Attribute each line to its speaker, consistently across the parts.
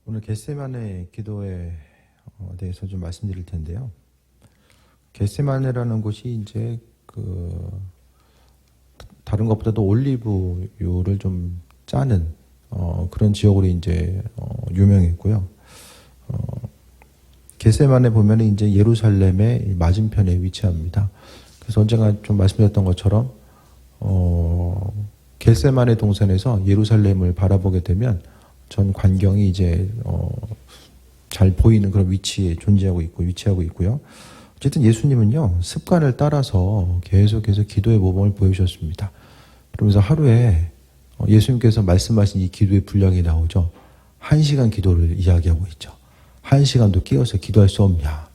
Speaker 1: 오늘 겟세마네 기도에 대해서 좀 말씀드릴 텐데요. 겟세마네라는 곳이 이제 다른 것보다도 올리브유를 좀 짜는 그런 지역으로 이제 유명했고요. 겟세마네 보면 이제 예루살렘의 맞은편에 위치합니다. 그래서 언젠가 좀 말씀드렸던 것처럼 겟세마네 동산에서 예루살렘을 바라보게 되면 전 광경이 이제 잘 보이는 그런 위치에 위치하고 있고요. 어쨌든 예수님은요, 습관을 따라서 계속해서 기도의 모범을 보여주셨습니다. 그러면서 하루에 예수님께서 말씀하신 이 기도의 분량이 나오죠. 1시간 기도를 이야기하고 있죠. 1시간도 끼어서 기도할 수 없냐.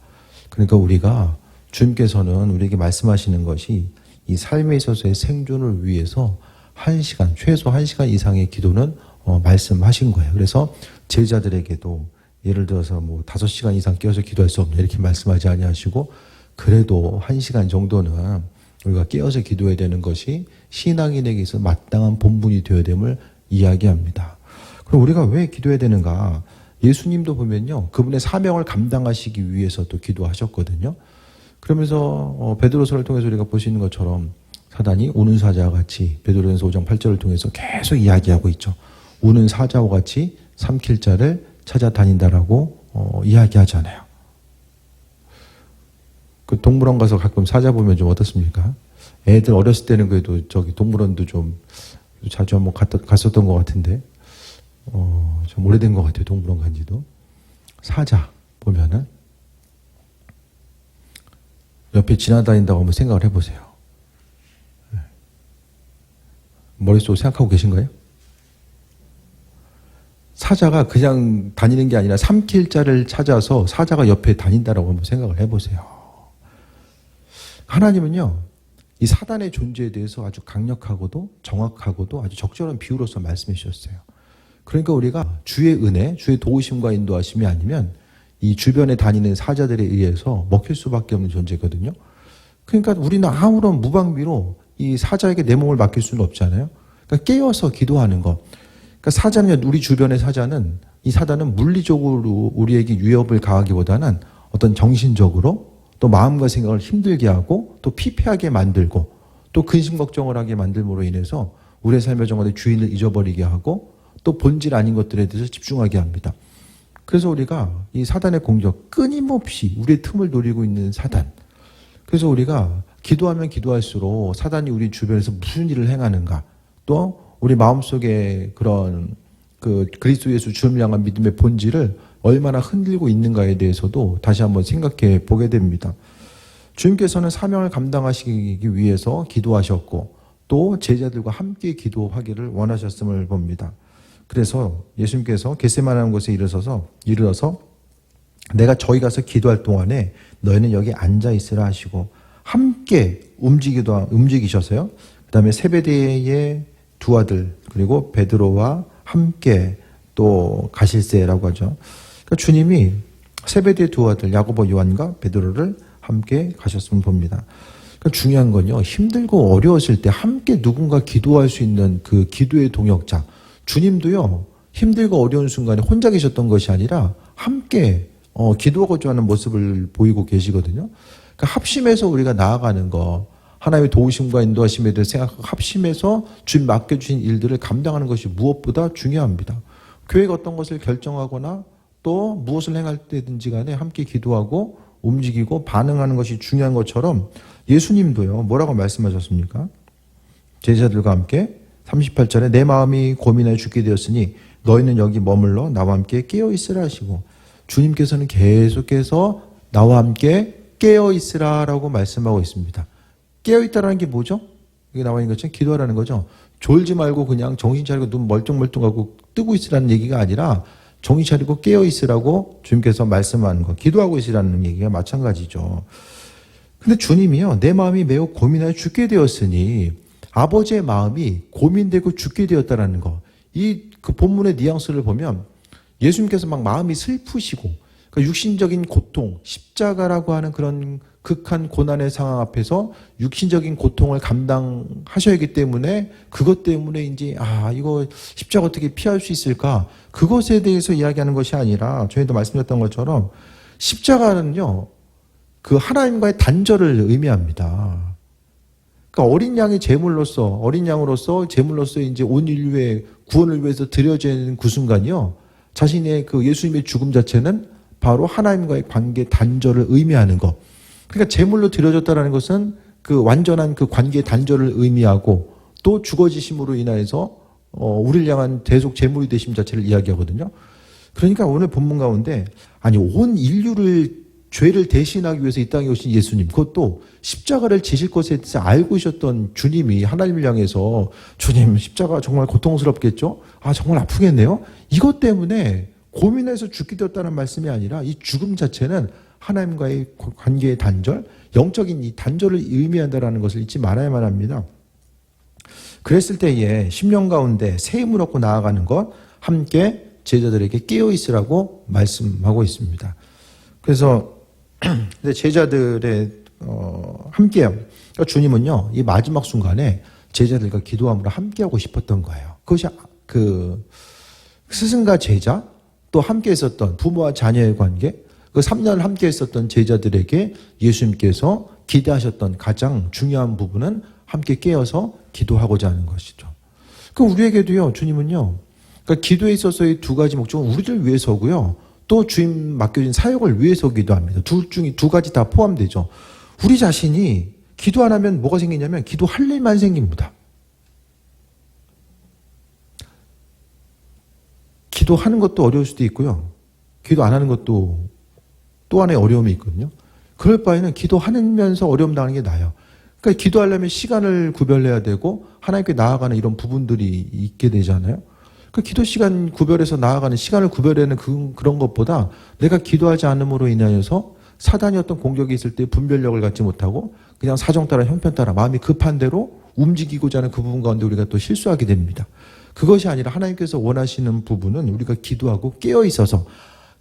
Speaker 1: 그러니까 우리가 주님께서는 우리에게 말씀하시는 것이 이 삶에 있어서의 생존을 위해서 1시간, 최소 1시간 이상의 기도는 말씀하신 거예요. 그래서 제자들에게도 예를 들어서 5시간 이상 끼어서 기도할 수 없냐 이렇게 말씀하지 아니하시고 그래도 1시간 정도는 우리가 끼어서 기도해야 되는 것이 신앙인에게서 마땅한 본분이 되어야 됨을 이야기합니다. 그럼 우리가 왜 기도해야 되는가? 예수님도 보면요, 그분의 사명을 감당하시기 위해서 또 기도하셨거든요. 그러면서 베드로서를 통해서 우리가 볼 수 있는 것처럼 사단이 우는 사자와 같이 베드로전서 5장 8절을 통해서 계속 이야기하고 있죠. 우는 사자와 같이 삼킬 자를 찾아다닌다라고 이야기하잖아요. 그 동물원 가서 가끔 사자 보면 좀 어떻습니까? 애들 어렸을 때는 그래도 저기 동물원도 좀 자주 한번 갔었던 것 같은데 좀 오래된 것 같아요. 동물원 간지도. 사자 보면은 옆에 지나다닌다고 한번 생각을 해보세요. 머릿속으로 생각하고 계신가요? 사자가 그냥 다니는 게 아니라 삼킬 자를 찾아서 사자가 옆에 다닌다라고 한번 생각을 해보세요. 하나님은요, 이 사단의 존재에 대해서 아주 강력하고도 정확하고도 아주 적절한 비유로서 말씀해 주셨어요. 그러니까 우리가 주의 은혜, 주의 도우심과 인도하심이 아니면 이 주변에 다니는 사자들에 의해서 먹힐 수밖에 없는 존재거든요. 그러니까 우리는 아무런 무방비로 이 사자에게 내 몸을 맡길 수는 없잖아요. 그러니까 깨어서 기도하는 것. 그러니까 사자는, 우리 주변의 사자는, 이 사단은 물리적으로 우리에게 위협을 가하기보다는 어떤 정신적으로 또 마음과 생각을 힘들게 하고 또 피폐하게 만들고 또 근심 걱정을 하게 만들므로 인해서 우리의 삶의 정원의 주인을 잊어버리게 하고 또 본질 아닌 것들에 대해서 집중하게 합니다. 그래서 우리가 이 사단의 공격, 끊임없이 우리의 틈을 노리고 있는 사단. 그래서 우리가 기도하면 기도할수록 사단이 우리 주변에서 무슨 일을 행하는가, 또 우리 마음속에 그런 그리스도 예수 주님을 향한 믿음의 본질을 얼마나 흔들고 있는가에 대해서도 다시 한번 생각해 보게 됩니다. 주님께서는 사명을 감당하시기 위해서 기도하셨고 또 제자들과 함께 기도하기를 원하셨음을 봅니다. 그래서 예수님께서 겟세마네 곳에 이르러서 내가 저희 가서 기도할 동안에 너희는 여기 앉아 있으라 하시고 함께 움직이셔서요. 그 다음에 세베대의 두 아들 그리고 베드로와 함께 또 가실새라고 하죠. 그러니까 주님이 세베대의 두 아들 야고보 요한과 베드로를 함께 가셨음을 봅니다. 그러니까 중요한 건요, 힘들고 어려웠을 때 함께 누군가 기도할 수 있는 그 기도의 동역자. 주님도요, 힘들고 어려운 순간에 혼자 계셨던 것이 아니라 함께 기도하고자 하는 모습을 보이고 계시거든요. 그러니까 합심해서 우리가 나아가는 거, 하나님의 도우심과 인도하심에 대해 생각하고 합심해서 주님 맡겨주신 일들을 감당하는 것이 무엇보다 중요합니다. 교회가 어떤 것을 결정하거나 또 무엇을 행할 때든지 간에 함께 기도하고 움직이고 반응하는 것이 중요한 것처럼 예수님도요, 뭐라고 말씀하셨습니까? 제자들과 함께 38절에 내 마음이 고민하여 죽게 되었으니 너희는 여기 머물러 나와 함께 깨어있으라 하시고, 주님께서는 계속해서 나와 함께 깨어있으라 라고 말씀하고 있습니다. 깨어있다라는 게 뭐죠? 여기 나와 있는 것처럼 기도하라는 거죠. 졸지 말고 그냥 정신 차리고 눈 멀뚱멀뚱하고 뜨고 있으라는 얘기가 아니라 정신 차리고 깨어있으라고 주님께서 말씀하는 거, 기도하고 있으라는 얘기가 마찬가지죠. 근데 주님이요, 내 마음이 매우 고민하여 죽게 되었으니, 아버지의 마음이 고민되고 죽게 되었다라는 거, 그 본문의 뉘앙스를 보면 예수님께서 막 마음이 슬프시고 그러니까 육신적인 고통, 십자가라고 하는 그런 극한 고난의 상황 앞에서 육신적인 고통을 감당하셔야 하기 때문에 그것 때문에 이제 이거 십자가 어떻게 피할 수 있을까? 그것에 대해서 이야기하는 것이 아니라 저희도 말씀드렸던 것처럼 십자가는요. 그 하나님과의 단절을 의미합니다. 그러니까 어린 양의 어린 양으로서 제물로서 이제 온 인류의 구원을 위해서 드려지는 그 순간이요. 자신의 그 예수님의 죽음 자체는 바로 하나님과의 관계 단절을 의미하는 것. 그러니까 제물로 드려졌다는 것은 그 완전한 그 관계 단절을 의미하고 또 죽어지심으로 인하여서 우리를 향한 대속 제물이 되심 자체를 이야기하거든요. 그러니까 오늘 본문 가운데 온 인류를 죄를 대신하기 위해서 이 땅에 오신 예수님, 그것도 십자가를 지실 것에 대해서 알고 계셨던 주님이 하나님을 향해서 주님 십자가 정말 고통스럽겠죠? 정말 아프겠네요? 이것 때문에 고민해서 죽게 되었다는 말씀이 아니라 이 죽음 자체는 하나님과의 관계의 단절, 영적인 이 단절을 의미한다는 것을 잊지 말아야만 합니다. 그랬을 때에 10년 가운데 새 힘을 얻고 나아가는 것 함께 제자들에게 깨어있으라고 말씀하고 있습니다. 그래서 제자들의 함께요. 그러니까 주님은요, 이 마지막 순간에 제자들과 기도함으로 함께하고 싶었던 거예요. 그것이 그 스승과 제자, 또 함께 있었던 부모와 자녀의 관계, 그 3년을 함께 있었던 제자들에게 예수님께서 기대하셨던 가장 중요한 부분은 함께 깨어서 기도하고자 하는 것이죠. 그 우리에게도요, 주님은요, 그러니까 기도에 있어서의 두 가지 목적은 우리를 위해서고요, 또 주님 맡겨진 사역을 위해서기도 합니다. 둘 중에 두 가지 다 포함되죠. 우리 자신이 기도 안 하면 뭐가 생기냐면 기도할 일만 생깁니다. 기도하는 것도 어려울 수도 있고요. 기도 안 하는 것도 또 하나의 어려움이 있거든요. 그럴 바에는 기도하면서 어려움 당하는 게 나아요. 그러니까 기도하려면 시간을 구별해야 되고 하나님께 나아가는 이런 부분들이 있게 되잖아요. 그 기도 시간 구별해서 나아가는 시간을 구별하는 그런 것보다 내가 기도하지 않음으로 인하여서 사단이 어떤 공격이 있을 때 분별력을 갖지 못하고 그냥 사정 따라 형편 따라 마음이 급한 대로 움직이고자 하는 그 부분 가운데 우리가 또 실수하게 됩니다. 그것이 아니라 하나님께서 원하시는 부분은 우리가 기도하고 깨어 있어서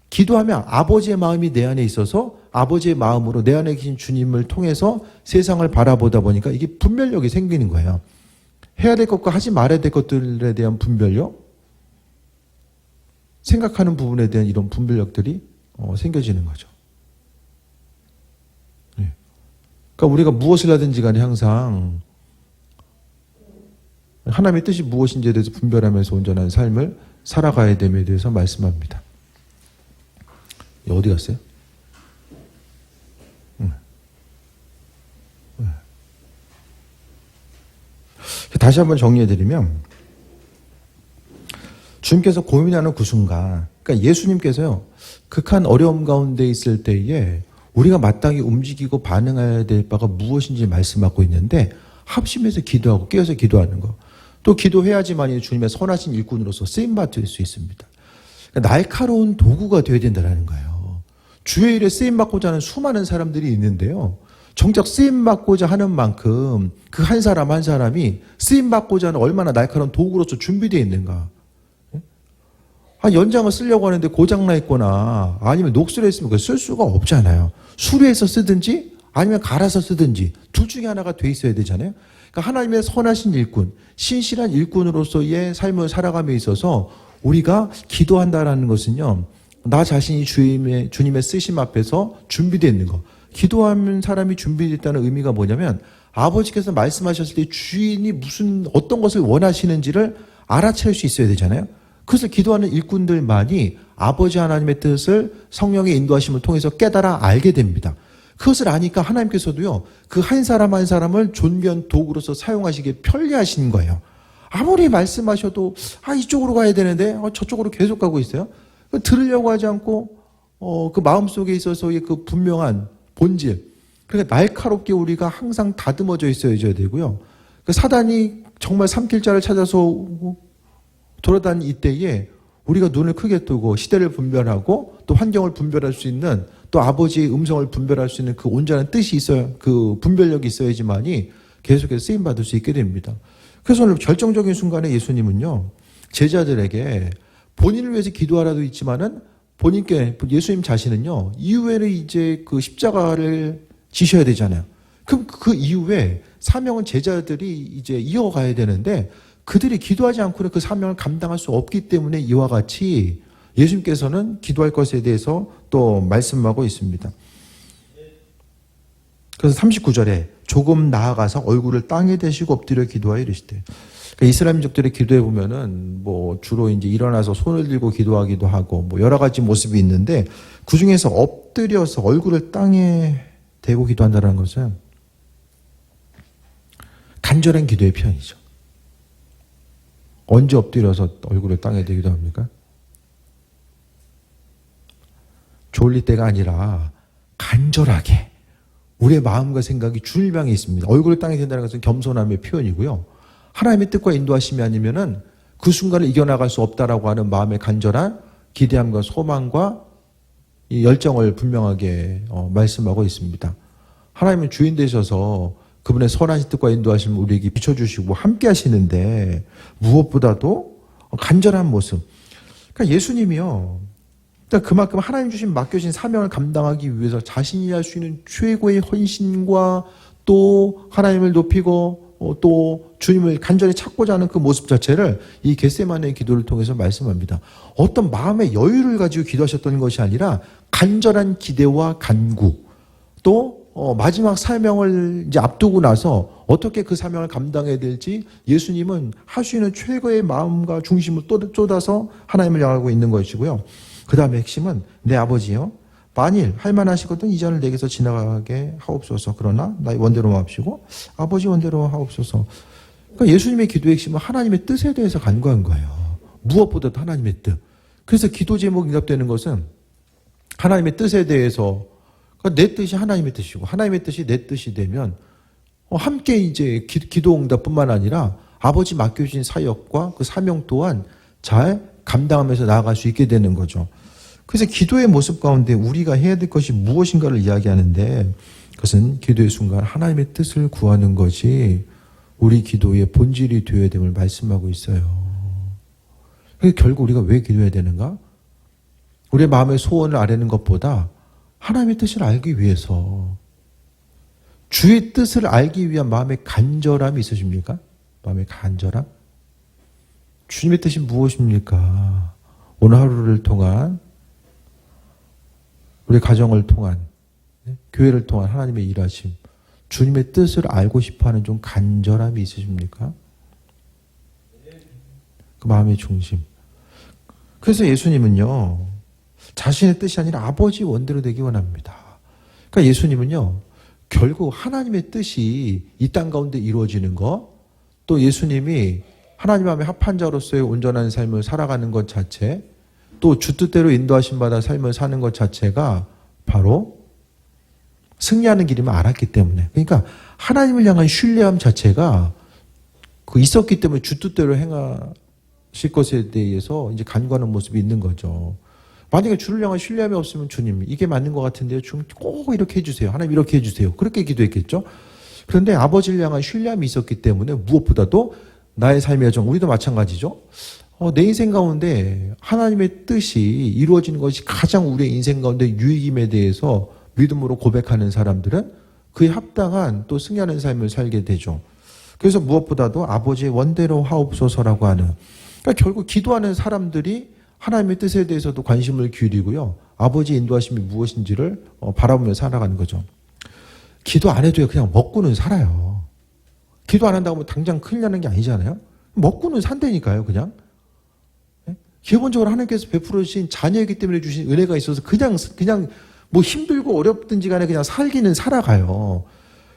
Speaker 1: 기도하면 아버지의 마음이 내 안에 있어서 아버지의 마음으로 내 안에 계신 주님을 통해서 세상을 바라보다 보니까 이게 분별력이 생기는 거예요. 해야 될 것과 하지 말아야 될 것들에 대한 분별력, 생각하는 부분에 대한 이런 분별력들이 생겨지는 거죠. 네. 그러니까 우리가 무엇을 하든지 간에 항상 하나님의 뜻이 무엇인지에 대해서 분별하면서 온전한 삶을 살아가야 됨에 대해서 말씀합니다. 어디 갔어요? 다시 한번 정리해드리면 주님께서 고민하는 그 순간, 그러니까 예수님께서요, 극한 어려움 가운데 있을 때에 우리가 마땅히 움직이고 반응해야 될 바가 무엇인지 말씀하고 있는데 합심해서 기도하고 깨어서 기도하는 거. 또 기도해야지만 주님의 선하신 일꾼으로서 쓰임받을 수 있습니다. 그러니까 날카로운 도구가 되어야 된다는 거예요. 주의 일에 쓰임받고자 하는 수많은 사람들이 있는데요. 정작 쓰임받고자 하는 만큼 그 한 사람 한 사람이 쓰임받고자 하는 얼마나 날카로운 도구로서 준비되어 있는가. 연장을 쓰려고 하는데 고장나 있거나 아니면 녹슬어 있으면 그걸 쓸 수가 없잖아요. 수리해서 쓰든지 아니면 갈아서 쓰든지 둘 중에 하나가 돼 있어야 되잖아요. 그러니까 하나님의 선하신 일꾼, 신실한 일꾼으로서의 삶을 살아감에 있어서 우리가 기도한다라는 것은요, 나 자신이 주님의 쓰심 앞에서 준비되어 있는 거. 기도하는 사람이 준비됐다는 의미가 뭐냐면 아버지께서 말씀하셨을 때 주인이 어떤 것을 원하시는지를 알아챌 수 있어야 되잖아요. 그것을 기도하는 일꾼들만이 아버지 하나님의 뜻을 성령의 인도하심을 통해서 깨달아 알게 됩니다. 그것을 아니까 하나님께서도요, 그 한 사람 한 사람을 존귀한 도구로서 사용하시기에 편리하신 거예요. 아무리 말씀하셔도 이쪽으로 가야 되는데 저쪽으로 계속 가고 있어요. 들으려고 하지 않고 그 마음속에 있어서의 그 분명한 본질, 그러니까 날카롭게 우리가 항상 다듬어져 있어야 되고요. 그 사단이 정말 삼킬 자를 찾아서 돌아다니는 이때에 우리가 눈을 크게 뜨고 시대를 분별하고 또 환경을 분별할 수 있는, 또 아버지의 음성을 분별할 수 있는 그 온전한 뜻이 있어야, 그 분별력이 있어야지만이 계속해서 쓰임받을 수 있게 됩니다. 그래서 오늘 결정적인 순간에 예수님은요, 제자들에게 본인을 위해서 기도하라도 있지만은 본인께 예수님 자신은요, 이후에는 이제 그 십자가를 지셔야 되잖아요. 그럼 그 이후에 사명은 제자들이 이제 이어가야 되는데 그들이 기도하지 않고는 그 사명을 감당할 수 없기 때문에 이와 같이 예수님께서는 기도할 것에 대해서 또 말씀하고 있습니다. 그래서 39절에 조금 나아가서 얼굴을 땅에 대시고 엎드려 기도하여 이르시되, 그러니까 이스라엘 민족들의 기도해 보면은 뭐 주로 이제 일어나서 손을 들고 기도하기도 하고 뭐 여러 가지 모습이 있는데 그 중에서 엎드려서 얼굴을 땅에 대고 기도한다는 것은 간절한 기도의 표현이죠. 언제 엎드려서 얼굴을 땅에 대기도 합니까? 졸릴 때가 아니라 간절하게 우리의 마음과 생각이 주님을 향해 있습니다. 얼굴을 땅에 댄다는 것은 겸손함의 표현이고요. 하나님의 뜻과 인도하심이 아니면은 그 순간을 이겨나갈 수 없다라고 하는 마음의 간절한 기대함과 소망과 이 열정을 분명하게 말씀하고 있습니다. 하나님은 주인 되셔서 그분의 선한 뜻과 인도하심을 우리에게 비춰주시고 함께 하시는데 무엇보다도 간절한 모습. 그러니까 예수님이요. 그러니까 그만큼 하나님 주신 맡겨진 사명을 감당하기 위해서 자신이 할 수 있는 최고의 헌신과 또 하나님을 높이고 또 주님을 간절히 찾고자 하는 그 모습 자체를 이 겟세마네의 기도를 통해서 말씀합니다. 어떤 마음의 여유를 가지고 기도하셨던 것이 아니라 간절한 기대와 간구, 또 마지막 사명을 이제 앞두고 나서 어떻게 그 사명을 감당해야 될지 예수님은 할 수 있는 최고의 마음과 중심을 쏟아서 하나님을 향하고 있는 것이고요. 그 다음에 핵심은 내 아버지요, 만일 할만하시거든 이 잔을 내게서 지나가게 하옵소서. 그러나 나의 원대로 마옵시고 아버지 원대로 하옵소서. 그러니까 예수님의 기도의 핵심은 하나님의 뜻에 대해서 간구한 거예요. 무엇보다도 하나님의 뜻. 그래서 기도 제목이 응답되는 것은 하나님의 뜻에 대해서, 그러니까 내 뜻이 하나님의 뜻이고 하나님의 뜻이 내 뜻이 되면 함께 이제 기도 응답뿐만 아니라 아버지 맡겨주신 사역과 그 사명 또한 잘 감당하면서 나아갈 수 있게 되는 거죠. 그래서 기도의 모습 가운데 우리가 해야 될 것이 무엇인가를 이야기하는데 그것은 기도의 순간 하나님의 뜻을 구하는 것이 우리 기도의 본질이 되어야 됨을 말씀하고 있어요. 결국 우리가 왜 기도해야 되는가? 우리의 마음의 소원을 아뢰는 것보다 하나님의 뜻을 알기 위해서, 주의 뜻을 알기 위한 마음의 간절함이 있으십니까? 마음의 간절함? 주님의 뜻이 무엇입니까? 오늘 하루를 통한, 우리 가정을 통한, 교회를 통한 하나님의 일하심, 주님의 뜻을 알고 싶어하는 좀 간절함이 있으십니까? 그 마음의 중심. 그래서 예수님은요, 자신의 뜻이 아니라 아버지 원대로 되기 원합니다. 그러니까 예수님은요, 결국 하나님의 뜻이 이 땅 가운데 이루어지는 것, 또 예수님이 하나님 마음에 합한 자로서의 온전한 삶을 살아가는 것 자체, 또 주 뜻대로 인도하심 받아 삶을 사는 것 자체가 바로 승리하는 길임을 알았기 때문에, 그러니까 하나님을 향한 신뢰함 자체가 그 있었기 때문에 주 뜻대로 행하실 것에 대해서 이제 간구하는 모습이 있는 거죠. 만약에 주를 향한 신뢰함이 없으면 주님 이게 맞는 것 같은데요, 주님 꼭 이렇게 해주세요, 하나님 이렇게 해주세요, 그렇게 기도했겠죠. 그런데 아버지를 향한 신뢰함이 있었기 때문에 무엇보다도 나의 삶의 여정, 우리도 마찬가지죠. 내 인생 가운데 하나님의 뜻이 이루어지는 것이 가장 우리의 인생 가운데 유익임에 대해서 믿음으로 고백하는 사람들은 그에 합당한 또 승리하는 삶을 살게 되죠. 그래서 무엇보다도 아버지의 원대로 하옵소서라고 하는, 그러니까 결국 기도하는 사람들이 하나님의 뜻에 대해서도 관심을 기울이고요, 아버지의 인도하심이 무엇인지를 바라보며 살아가는 거죠. 기도 안 해도요, 그냥 먹고는 살아요. 기도 안 한다고 하면 당장 큰일 나는 게 아니잖아요. 먹고는 산다니까요, 그냥. 기본적으로 하나님께서 베풀어 주신 자녀이기 때문에 주신 은혜가 있어서 그냥 뭐 힘들고 어렵든지 간에 그냥 살기는 살아가요.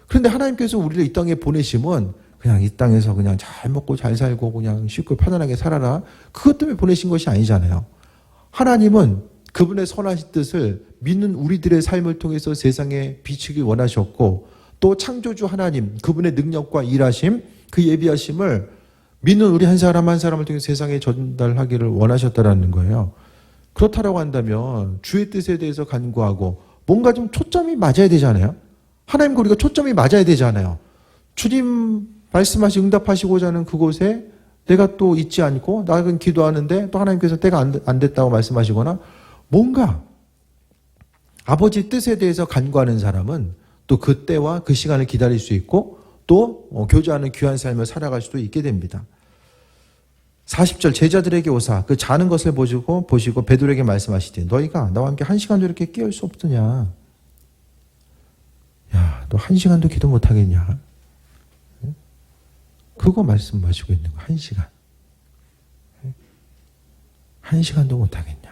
Speaker 1: 그런데 하나님께서 우리를 이 땅에 보내심은 그냥 이 땅에서 그냥 잘 먹고 잘 살고 그냥 쉽고 편안하게 살아라, 그것 때문에 보내신 것이 아니잖아요. 하나님은 그분의 선하신 뜻을 믿는 우리들의 삶을 통해서 세상에 비추기 원하셨고, 또 창조주 하나님 그분의 능력과 일하심, 그 예비하심을 믿는 우리 한 사람 한 사람을 통해 세상에 전달하기를 원하셨다라는 거예요. 그렇다라고 한다면 주의 뜻에 대해서 간구하고 뭔가 좀 초점이 맞아야 되잖아요. 하나님과 우리가 초점이 맞아야 되잖아요. 주님 말씀하시 응답하시고자 하는 그곳에 내가 또 있지 않고 나는 기도하는데 또 하나님께서 때가 안 됐다고 말씀하시거나 뭔가 아버지 뜻에 대해서 간구하는 사람은 또 그 때와 그 시간을 기다릴 수 있고 또 교제하는 귀한 삶을 살아갈 수도 있게 됩니다. 40절 제자들에게 오사 그 자는 것을 보시고 베드로에게 말씀하시되 너희가 나와 함께 1시간도 이렇게 깨울 수 없더냐. 야, 너 1시간도 기도 못하겠냐. 그거 말씀하시고 있는 거 1시간. 1시간도 못하겠냐.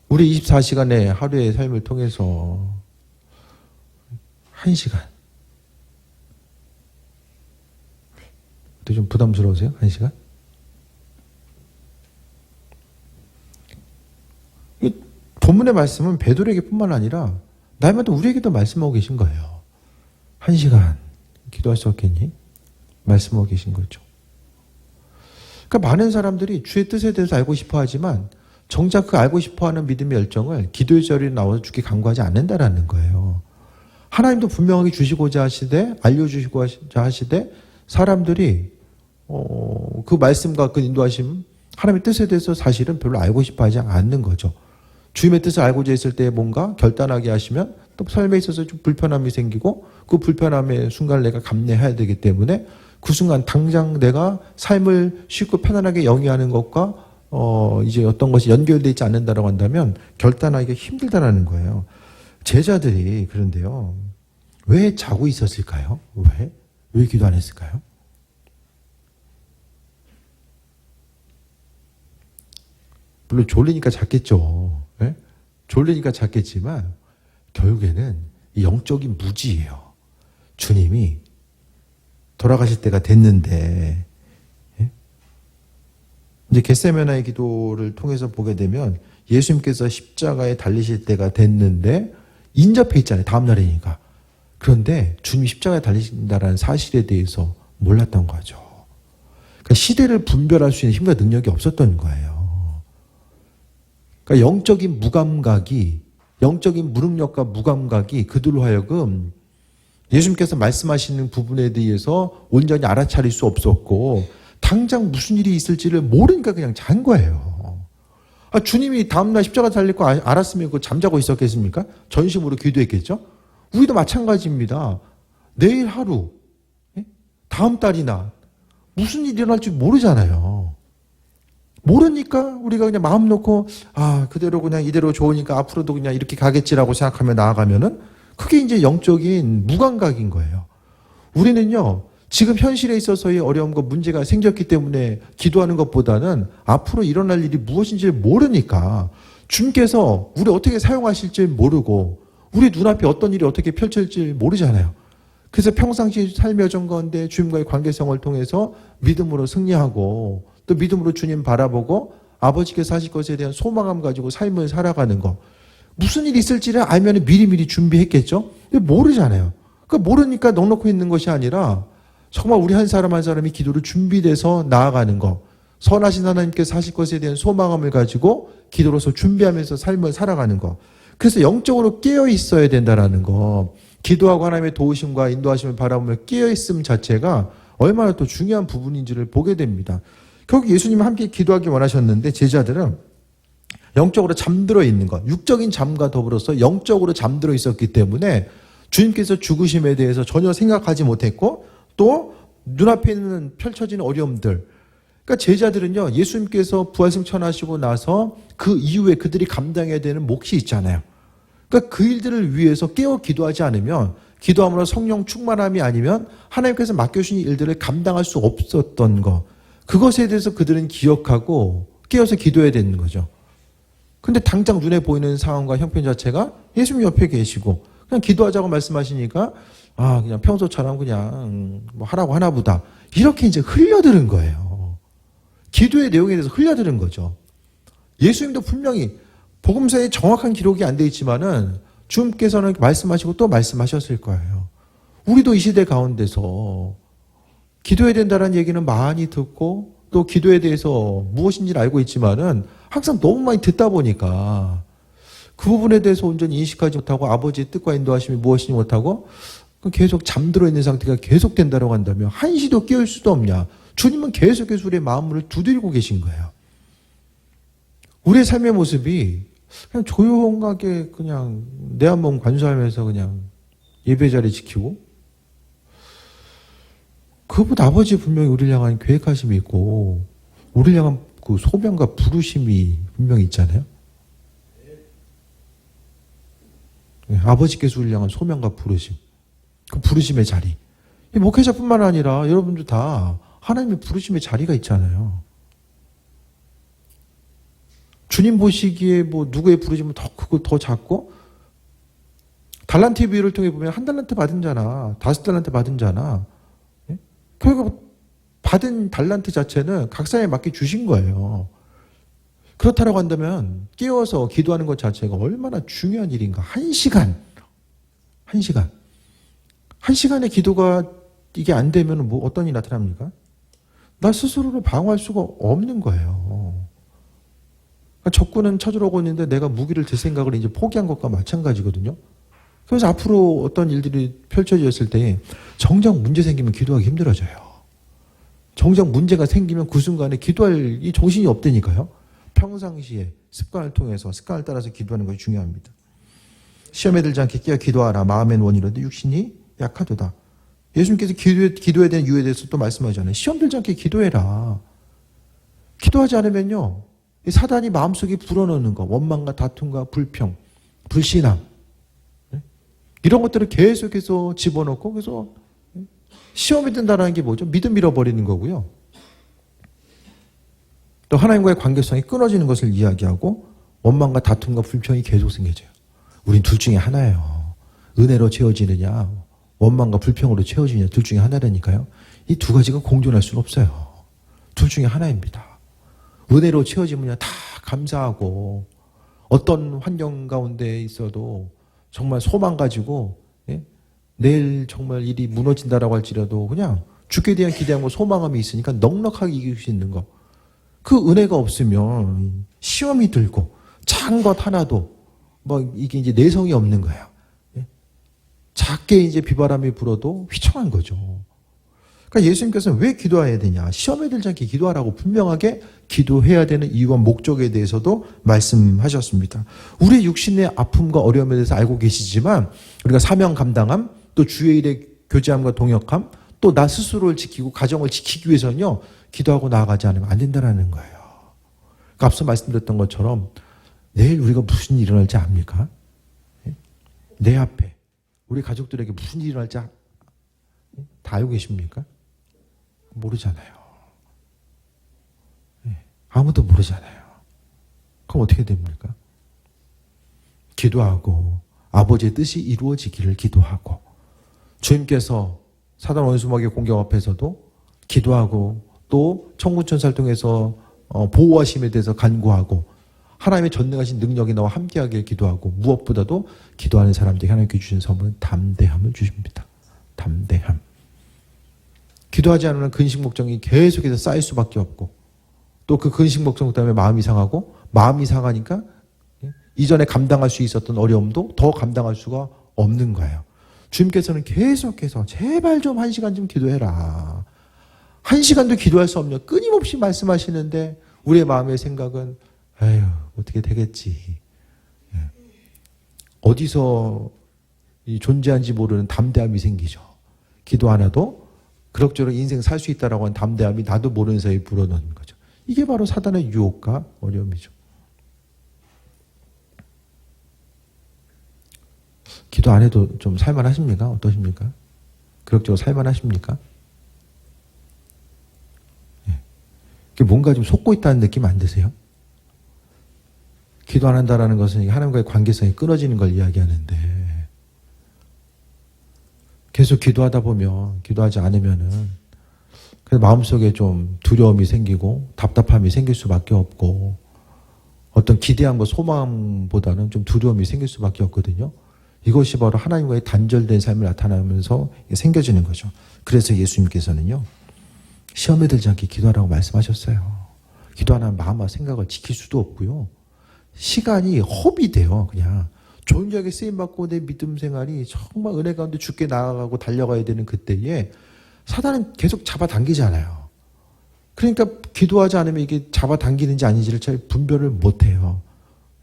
Speaker 1: 우리 24시간의 하루의 삶을 통해서 1시간. 좀 부담스러우세요? 1시간? 본문의 말씀은 베드로에게 뿐만 아니라 날마다 우리에게도 말씀하고 계신 거예요. 1시간 기도할 수 없겠니? 말씀하고 계신 거죠. 그러니까 많은 사람들이 주의 뜻에 대해서 알고 싶어 하지만 정작 그 알고 싶어 하는 믿음의 열정을 기도의 자리에 나와서 주께 간구하지 않는다라는 거예요. 하나님도 분명하게 주시고자 하시되 알려주시고자 하시되 사람들이 그 말씀과 그 인도하심 하나님의 뜻에 대해서 사실은 별로 알고 싶어 하지 않는 거죠. 주님의 뜻을 알고자 했을 때 뭔가 결단하게 하시면 또 삶에 있어서 좀 불편함이 생기고 그 불편함의 순간을 내가 감내해야 되기 때문에 그 순간 당장 내가 삶을 쉽고 편안하게 영위하는 것과 이제 어떤 것이 연결되어 있지 않는다라고 한다면 결단하기가 힘들다라는 거예요. 제자들이 그런데요. 왜 자고 있었을까요? 왜 기도 안 했을까요? 물론 졸리니까 잤겠죠. 네? 졸리니까 잤겠지만 결국에는 이 영적인 무지예요. 주님이 돌아가실 때가 됐는데 이제 겟세마네의 기도를 통해서 보게 되면 예수님께서 십자가에 달리실 때가 됐는데 인접해 있잖아요. 다음 날이니까. 그런데 주님이 십자가에 달리신다라는 사실에 대해서 몰랐던 거죠. 그러니까 시대를 분별할 수 있는 힘과 능력이 없었던 거예요. 그러니까 영적인 무능력과 무감각이 그들로 하여금 예수님께서 말씀하시는 부분에 대해서 온전히 알아차릴 수 없었고 당장 무슨 일이 있을지를 모르니까 그냥 잔 거예요. 주님이 다음날 십자가 달릴 거 알았으면 그 잠자고 있었겠습니까? 전심으로 기도했겠죠? 우리도 마찬가지입니다. 내일 하루, 다음 달이나 무슨 일이 일어날지 모르잖아요. 모르니까 우리가 그냥 마음 놓고 그대로 그냥 이대로 좋으니까 앞으로도 그냥 이렇게 가겠지라고 생각하며 나아가면은 그게 이제 영적인 무감각인 거예요. 우리는요. 지금 현실에 있어서의 어려움과 문제가 생겼기 때문에 기도하는 것보다는 앞으로 일어날 일이 무엇인지 모르니까 주님께서 우리 어떻게 사용하실지 모르고 우리 눈앞에 어떤 일이 어떻게 펼쳐질지 모르잖아요. 그래서 평상시 삶의 여정 가운데 주님과의 관계성을 통해서 믿음으로 승리하고 또 믿음으로 주님 바라보고 아버지께서 하실 것에 대한 소망감 가지고 삶을 살아가는 거. 무슨 일이 있을지를 알면 미리미리 준비했겠죠? 근데 모르잖아요. 그러니까 모르니까 넉넉히 있는 것이 아니라 정말 우리 한 사람 한 사람이 기도를 준비돼서 나아가는 거. 선하신 하나님께서 하실 것에 대한 소망함을 가지고 기도로서 준비하면서 삶을 살아가는 거. 그래서 영적으로 깨어 있어야 된다라는 거. 기도하고 하나님의 도우심과 인도하심을 바라보며 깨어 있음 자체가 얼마나 또 중요한 부분인지를 보게 됩니다. 결국 예수님이 함께 기도하기 원하셨는데 제자들은 영적으로 잠들어 있는 것, 육적인 잠과 더불어서 영적으로 잠들어 있었기 때문에 주님께서 죽으심에 대해서 전혀 생각하지 못했고 또 눈앞에 있는 펼쳐지는 어려움들. 그러니까 제자들은요, 예수님께서 부활승천하시고 나서 그 이후에 그들이 감당해야 되는 몫이 있잖아요. 그러니까 그 일들을 위해서 깨어 기도하지 않으면 기도함으로 성령 충만함이 아니면 하나님께서 맡겨주신 일들을 감당할 수 없었던 것. 그것에 대해서 그들은 기억하고 깨어서 기도해야 되는 거죠. 근데 당장 눈에 보이는 상황과 형편 자체가 예수님 옆에 계시고 그냥 기도하자고 말씀하시니까 그냥 평소처럼 그냥 뭐 하라고 하나 보다. 이렇게 이제 흘려들은 거예요. 기도의 내용에 대해서 흘려들은 거죠. 예수님도 분명히 복음서에 정확한 기록이 안 돼 있지만은 주님께서는 말씀하시고 또 말씀하셨을 거예요. 우리도 이 시대 가운데서 기도해야 된다는 얘기는 많이 듣고 또 기도에 대해서 무엇인지를 알고 있지만은 항상 너무 많이 듣다 보니까 그 부분에 대해서 온전히 인식하지 못하고 아버지의 뜻과 인도하심이 무엇인지 못하고 계속 잠들어 있는 상태가 계속된다고 한다면 한시도 깨울 수도 없냐. 주님은 계속해서 우리의 마음을 두드리고 계신 거예요. 우리의 삶의 모습이 그냥 조용하게 그냥 내 한 몸 관수하면서 그냥 예배 자리 지키고, 그것보다 아버지 분명히 우리를 향한 계획하심이 있고 우리를 향한 그 소명과 부르심이 분명히 있잖아요. 아버지께서 우리를 향한 소명과 부르심, 그 부르심의 자리. 이 목회자뿐만 아니라 여러분들 다 하나님의 부르심의 자리가 있잖아요. 주님 보시기에 뭐 누구의 부르심은 더 크고 더 작고, 달란트의 비유를 통해 보면 한 달란트 받은 자나 5달란트 받은 자나, 결국 받은 달란트 자체는 각 사람에 맞게 주신 거예요. 그렇다라고 한다면 깨워서 기도하는 것 자체가 얼마나 중요한 일인가. 1시간의 기도가 이게 안 되면 뭐 어떤 일이 나타납니까? 나 스스로를 방어할 수가 없는 거예요. 적군은 쳐들어오고 있는데 내가 무기를 들 생각을 이제 포기한 것과 마찬가지거든요. 그래서 앞으로 어떤 일들이 펼쳐졌을 때 정작 문제 생기면 기도하기 힘들어져요. 정작 문제가 생기면 그 순간에 기도할 이 정신이 없다니까요. 평상시에 습관을 통해서 습관을 따라서 기도하는 것이 중요합니다. 시험에 들지 않게 깨어 기도하라. 마음의 원이로되 육신이 약하도다. 예수님께서 기도에 대한 이유에 대해서 또 말씀하잖아요. 시험 들지 않게 기도해라. 기도하지 않으면요, 이 사단이 마음속에 불어넣는 거, 원망과 다툼과 불평, 불신앙, 이런 것들을 계속해서 집어넣고, 그래서 시험이 든다는 게 뭐죠? 믿음 잃어버리는 거고요. 또 하나님과의 관계성이 끊어지는 것을 이야기하고, 원망과 다툼과 불평이 계속 생겨져요. 우린 둘 중에 하나예요. 은혜로 채워지느냐, 원망과 불평으로 채워지느냐, 둘 중에 하나라니까요. 이 두 가지가 공존할 수는 없어요. 둘 중에 하나입니다. 은혜로 채워지면 다 감사하고, 어떤 환경 가운데 있어도 정말 소망 가지고, 내일 정말 일이 무너진다라고 할지라도 그냥 죽게 대한 기대함과 소망함이 있으니까 넉넉하게 이길 수 있는 거. 그 은혜가 없으면 시험이 들고 작은 것 하나도 뭐 이게 이제 내성이 없는 거예요. 작게 이제 비바람이 불어도 휘청한 거죠. 그러니까 예수님께서는 왜 기도해야 되냐? 시험에 들지 않게 기도하라고 분명하게 기도해야 되는 이유와 목적에 대해서도 말씀하셨습니다. 우리의 육신의 아픔과 어려움에 대해서 알고 계시지만 우리가 사명 감당함, 또 주의 일의 교제함과 동역함, 또 나 스스로를 지키고 가정을 지키기 위해서는요, 기도하고 나아가지 않으면 안 된다는 거예요. 그러니까 앞서 말씀드렸던 것처럼 내일 우리가 무슨 일이 일어날지 압니까? 내 앞에 우리 가족들에게 무슨 일이 일어날지 다 알고 계십니까? 모르잖아요. 아무도 모르잖아요. 그럼 어떻게 됩니까? 기도하고 아버지의 뜻이 이루어지기를 기도하고, 주님께서 사단 원수마귀의 공격 앞에서도 기도하고, 또 천군천사를 통해서 보호하심에 대해서 간구하고, 하나님의 전능하신 능력이 나와 함께하길 기도하고, 무엇보다도 기도하는 사람들이 하나님께 주신 선물은 담대함을 주십니다. 담대함. 기도하지 않으면 근심 걱정이 계속해서 쌓일 수밖에 없고, 또 그 근심 걱정 때문에 마음이 상하고, 마음이 상하니까 이전에 감당할 수 있었던 어려움도 더 감당할 수가 없는 거예요. 주님께서는 계속해서 제발 좀 1시간 좀 기도해라. 1시간도 기도할 수 없냐 끊임없이 말씀하시는데 우리의 마음의 생각은 에휴 어떻게 되겠지. 어디서 이 존재한지 모르는 담대함이 생기죠. 기도 안 해도 그럭저럭 인생 살 수 있다라고 하는 담대함이 나도 모르는 사이에 불어넣는 거죠. 이게 바로 사단의 유혹과 어려움이죠. 기도 안 해도 좀 살만하십니까? 어떠십니까? 그럭저럭 살만하십니까? 뭔가 좀 속고 있다는 느낌 안 드세요? 기도 안 한다는 것은 하나님과의 관계성이 끊어지는 걸 이야기하는데, 계속 기도하다 보면, 기도하지 않으면은 마음속에 좀 두려움이 생기고 답답함이 생길 수밖에 없고, 어떤 기대함과 소망보다는 좀 두려움이 생길 수밖에 없거든요. 이것이 바로 하나님과의 단절된 삶이 나타나면서 생겨지는 거죠. 그래서 예수님께서는요, 시험에 들지 않게 기도하라고 말씀하셨어요. 기도 안 하면 마음과 생각을 지킬 수도 없고요. 시간이 허비돼요. 그냥 존귀하게 쓰임받고 내 믿음 생활이 정말 은혜 가운데 죽게 나아가고 달려가야 되는 그때에 사단은 계속 잡아당기잖아요. 그러니까 기도하지 않으면 이게 잡아당기는지 아닌지를 잘 분별을 못해요.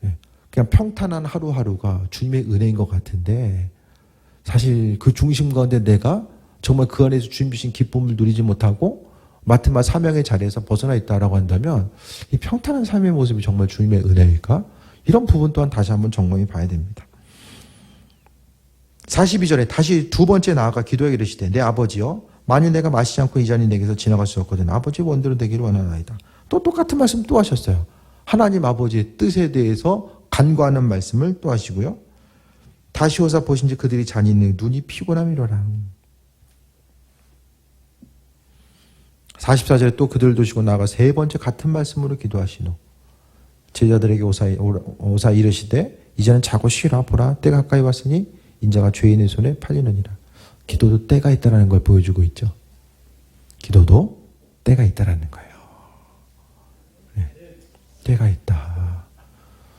Speaker 1: 예. 그냥 평탄한 하루하루가 주님의 은혜인 것 같은데 사실 그 중심 가운데 내가 정말 그 안에서 주님 주신 기쁨을 누리지 못하고 맡은 바 사명의 자리에서 벗어나 있다라고 한다면 이 평탄한 삶의 모습이 정말 주님의 은혜일까? 이런 부분 또한 다시 한번 점검해 봐야 됩니다. 42절에 다시 두 번째 나아가 기도하게 이르시되 내 아버지여 만일 내가 마시지 않고 이 잔이 내게서 지나갈 수 없거든 아버지의 원대로 되기를 원하나이다. 또 똑같은 말씀 또 하셨어요. 하나님 아버지의 뜻에 대해서 간구하는 말씀을 또 하시고요. 다시 오사 보신지 그들이 잔이 있는 눈이 피곤함이로라. 44절에 또 그들을 두시고 나아가 세 번째 같은 말씀으로 기도하시노. 제자들에게 오사 이르시되 이제는 자고 쉬라. 보라 때가 가까이 왔으니 인자가 죄인의 손에 팔리느니라. 기도도 때가 있다는 걸 보여주고 있죠. 기도도 때가 있다는 거예요. 네. 때가 있다.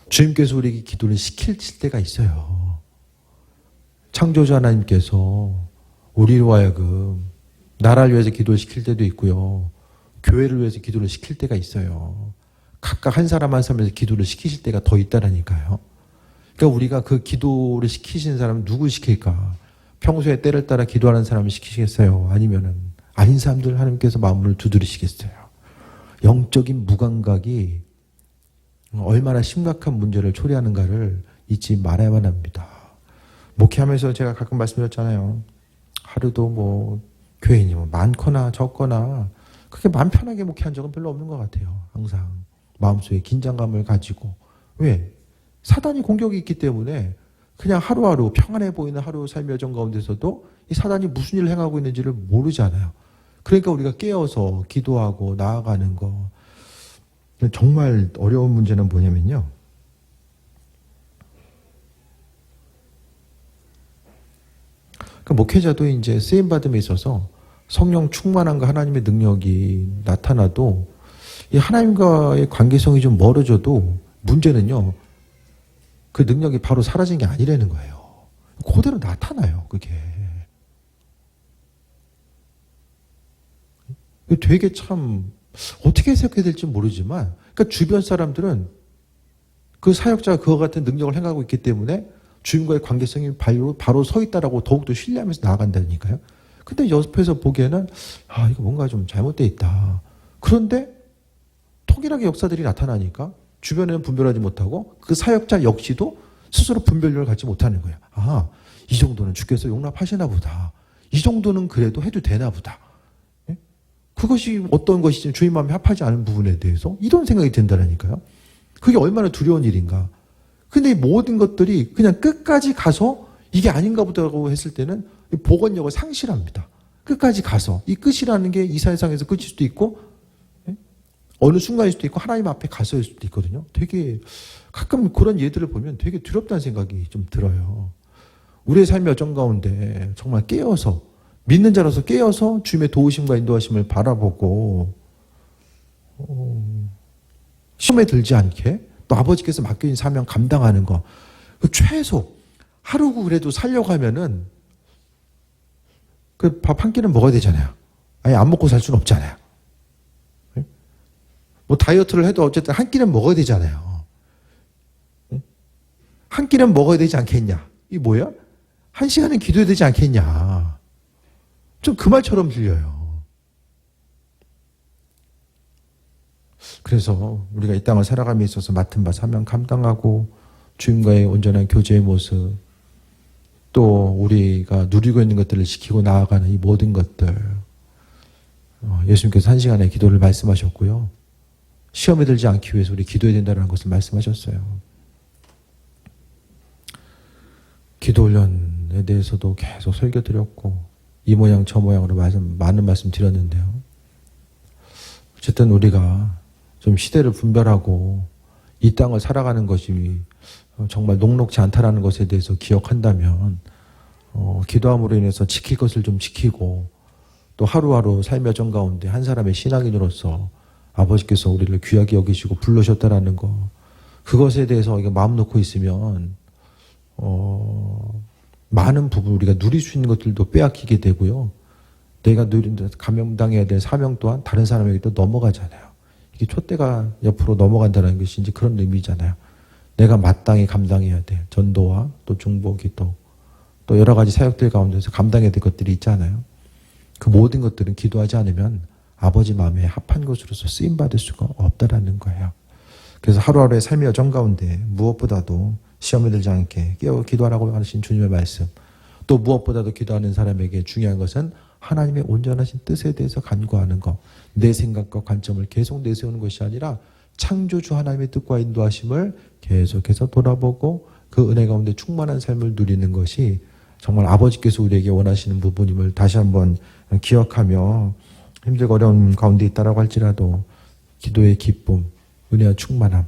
Speaker 1: 주님께서 우리에게 기도를 시킬 때가 있어요. 창조주 하나님께서 우리로 하여금 나라를 위해서 기도를 시킬 때도 있고요. 교회를 위해서 기도를 시킬 때가 있어요. 각각 한 사람 한 사람에서 기도를 시키실 때가 더 있다라니까요. 그러니까 우리가 그 기도를 시키시는 사람은 누구 시킬까? 평소에 때를 따라 기도하는 사람을 시키시겠어요? 아니면은 아닌 사람들 하나님께서 마음을 두드리시겠어요? 영적인 무감각이 얼마나 심각한 문제를 초래하는가를 잊지 말아야만 합니다. 목회하면서 제가 가끔 말씀드렸잖아요. 하루도 뭐 교인이 뭐 많거나 적거나 그렇게 마음 편하게 목회한 적은 별로 없는 것 같아요. 항상 마음속에 긴장감을 가지고. 왜? 사단이 공격이 있기 때문에 그냥 하루하루 평안해 보이는 하루 삶의 여정 가운데서도 이 사단이 무슨 일을 행하고 있는지를 모르잖아요. 그러니까 우리가 깨어서 기도하고 나아가는 거. 정말 어려운 문제는 뭐냐면요. 그러니까 목회자도 이제 쓰임받음에 있어서 성령 충만함과 하나님의 능력이 나타나도 이 하나님과의 관계성이 좀 멀어져도 문제는요. 그 능력이 바로 사라진 게 아니라는 거예요. 그대로 나타나요. 그게. 되게 참 어떻게 해석해야 될지 모르지만 그러니까 주변 사람들은 그 사역자가 그와 같은 능력을 행하고 있기 때문에 주님과의 관계성이 바로 서 있다라고 더욱더 신뢰하면서 나아간다니까요. 근데 옆에서 보기에는 이거 뭔가 좀 잘못되어 있다. 그런데 통일하게 역사들이 나타나니까 주변에는 분별하지 못하고 그 사역자 역시도 스스로 분별력을 갖지 못하는 거예요. 이 정도는 주께서 용납하시나 보다. 이 정도는 그래도 해도 되나 보다. 예? 그것이 어떤 것이지 주님 마음에 합하지 않은 부분에 대해서 이런 생각이 든다라니까요. 그게 얼마나 두려운 일인가. 근데 이 모든 것들이 그냥 끝까지 가서 이게 아닌가 보다고 했을 때는 복원력을 상실합니다. 끝까지 가서. 이 끝이라는 게 이 세상에서 끝일 수도 있고 어느 순간일 수도 있고 하나님 앞에 가서일 수도 있거든요. 되게 가끔 그런 예들을 보면 되게 두렵다는 생각이 좀 들어요. 우리의 삶의 여정 가운데 정말 깨어서 믿는 자로서 깨어서 주님의 도우심과 인도하심을 바라보고 시험에 들지 않게 또 아버지께서 맡겨진 사명 감당하는 거 최소 하루 그래도 살려가면은 그 밥 한 끼는 먹어야 되잖아요. 아니 안 먹고 살 수는 없잖아요. 뭐 다이어트를 해도 어쨌든 한 끼는 먹어야 되잖아요. 한 끼는 먹어야 되지 않겠냐? 이 뭐야? 한 시간은 기도해야 되지 않겠냐? 좀 그 말처럼 들려요. 그래서 우리가 이 땅을 살아감에 있어서 맡은 바 사명 감당하고 주님과의 온전한 교제의 모습 또 우리가 누리고 있는 것들을 지키고 나아가는 이 모든 것들 예수님께서 한 시간의 기도를 말씀하셨고요. 시험에 들지 않기 위해서 우리 기도해야 된다는 것을 말씀하셨어요. 기도 훈련에 대해서도 계속 설교드렸고 이 모양 저 모양으로 많은 말씀 드렸는데요. 어쨌든 우리가 좀 시대를 분별하고 이 땅을 살아가는 것이 정말 녹록지 않다라는 것에 대해서 기억한다면 기도함으로 인해서 지킬 것을 좀 지키고 또 하루하루 삶의 여정 가운데 한 사람의 신앙인으로서 아버지께서 우리를 귀하게 여기시고 부르셨다라는 거 그것에 대해서 마음 놓고 있으면 많은 부분 우리가 누릴 수 있는 것들도 빼앗기게 되고요. 내가 감당해야 될 사명 또한 다른 사람에게도 넘어가잖아요. 이게 촛대가 옆으로 넘어간다는 것이 이제 그런 의미잖아요. 내가 마땅히 감당해야 될 전도와 또 중보, 기도, 또 여러 가지 사역들 가운데서 감당해야 될 것들이 있잖아요. 그 모든 것들은 기도하지 않으면 아버지 마음에 합한 것으로서 쓰임받을 수가 없다라는 거예요. 그래서 하루하루의 삶의 여정 가운데 무엇보다도 시험에 들지 않게 깨어 기도하라고 하신 주님의 말씀, 또 무엇보다도 기도하는 사람에게 중요한 것은 하나님의 온전하신 뜻에 대해서 간구하는 것, 내 생각과 관점을 계속 내세우는 것이 아니라 창조주 하나님의 뜻과 인도하심을 계속해서 돌아보고 그 은혜 가운데 충만한 삶을 누리는 것이 정말 아버지께서 우리에게 원하시는 부분임을 다시 한번 기억하며 힘들고 어려운 가운데 있다라고 할지라도 기도의 기쁨, 은혜와 충만함.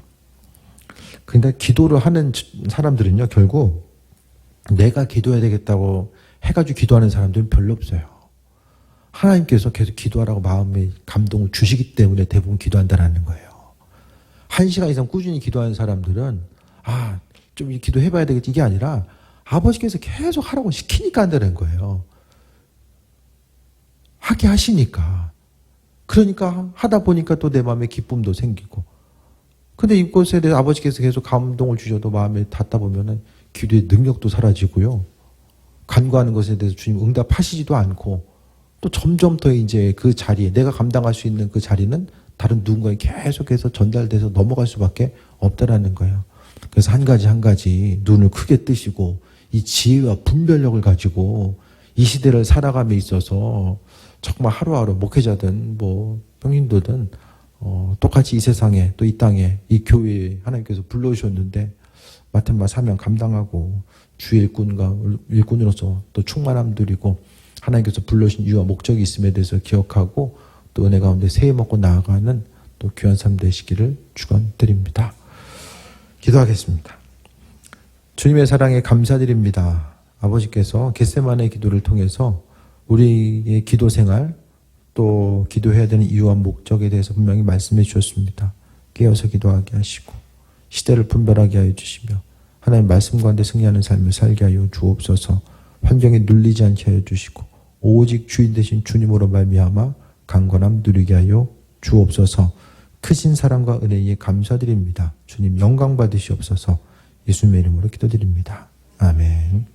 Speaker 1: 그러니까 기도를 하는 사람들은요, 결국 내가 기도해야 되겠다고 해가지고 기도하는 사람들은 별로 없어요. 하나님께서 계속 기도하라고 마음에 감동을 주시기 때문에 대부분 기도한다는 거예요. 1시간 이상 꾸준히 기도하는 사람들은 좀 기도해봐야 되겠지 이게 아니라 아버지께서 계속 하라고 시키니까 한다는 거예요. 하게 하시니까. 그러니까 하다 보니까 또 내 마음에 기쁨도 생기고. 근데 이것에 대해서 아버지께서 계속 감동을 주셔도 마음에 닿다 보면은 기도의 능력도 사라지고요. 간구하는 것에 대해서 주님 응답하시지도 않고 또 점점 더 이제 그 자리에 내가 감당할 수 있는 그 자리는 다른 누군가에 계속해서 전달돼서 넘어갈 수밖에 없다라는 거예요. 그래서 한 가지 눈을 크게 뜨시고 이 지혜와 분별력을 가지고 이 시대를 살아감에 있어서 정말 하루하루 목회자든 뭐 평신도든 똑같이 이 세상에 또 이 땅에 이 교회에 하나님께서 불러주셨는데 맡은 바 사명 감당하고 주의 일꾼으로서 또 충만함 누리고 하나님께서 불러주신 이유와 목적이 있음에 대해서 기억하고 또 은혜 가운데 새해 먹고 나아가는 또 귀한 삶 되시기를 축원드립니다. 기도하겠습니다. 주님의 사랑에 감사드립니다. 아버지께서 겟세마네 기도를 통해서 우리의 기도 생활 또 기도해야 되는 이유와 목적에 대해서 분명히 말씀해 주셨습니다. 깨어서 기도하게 하시고 시대를 분별하게 하여 주시며 하나님 말씀 가운데 승리하는 삶을 살게 하여 주옵소서. 환경에 눌리지 않게 하여 주시고 오직 주인 되신 주님으로 말미암아 강건함 누리게 하여 주옵소서. 크신 사랑과 은혜에 감사드립니다. 주님 영광 받으시옵소서. 예수님의 이름으로 기도드립니다. 아멘.